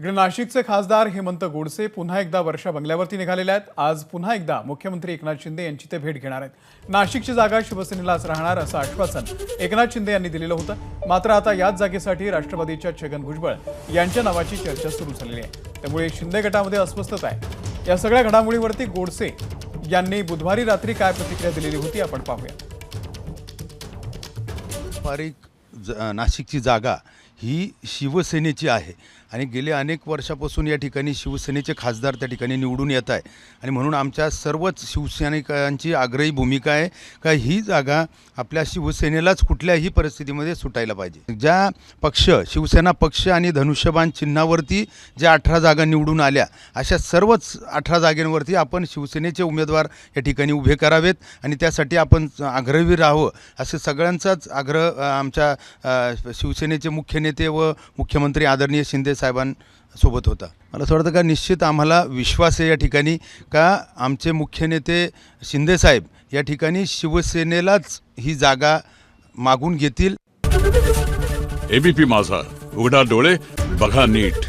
इकडे नाशिकचे खासदार हेमंत गोडसे पुन्हा एकदा वर्षा बंगल्यावरती निघालेले आहेत। आज पुन्हा एकदा मुख्यमंत्री एकनाथ शिंदे यांची ते भेट घेणार आहेत। नाशिकची जागा शिवसेनेलाच राहणार असं आश्वासन एकनाथ शिंदे यांनी दिलेलं होतं। मात्र आता याच जागेसाठी राष्ट्रवादीच्या छगन भुजबळ यांच्या नावाची चर्चा सुरू झालेली आहे। त्यामुळे शिंदे गटामध्ये अस्वस्थता आहे। या सगळ्या घडामोडींवरती गोडसे यांनी बुधवारी रात्री काय प्रतिक्रिया दिलेली होती आपण पाहूया। नाशिकची जागा ही शिवसेनेची आहे आणि गेले अनेक वर्षापासून या ठिकाणी शिवसेनेचे खासदार त्या ठिकाणी निवडून येत आहे आणि म्हणून आमच्या सर्वच शिवसैनिकांची आग्रही भूमिका आहे का ही जागा आपल्या शिवसेनेलाच कुठल्याही परिस्थितीमध्ये सुटायला पाहिजे। ज्या पक्ष शिवसेना पक्ष आणि धनुष्यबाण चिन्हावरती ज्या 18 जागा निवडून आल्या अशा सर्वच 18 जागांवरती आपण शिवसेनेचे उमेदवार या ठिकाणी उभे करावेत आणि त्यासाठी आपण आग्रही राहावं असे सगळ्यांचाच आग्रह आमच्या शिवसेनेचे मुख्य नेते व मुख्यमंत्री आदरणीय शिंदे साहेबांसोबत होता। मला असं वाटतं का निश्चित आम्हाला विश्वास आहे या ठिकाणी का आमचे मुख्य नेते शिंदे साहेब या ठिकाणी शिवसेनेलाच ही जागा मागून घेतील। एबीपी माझा, उघडा डोळे बघा नीट।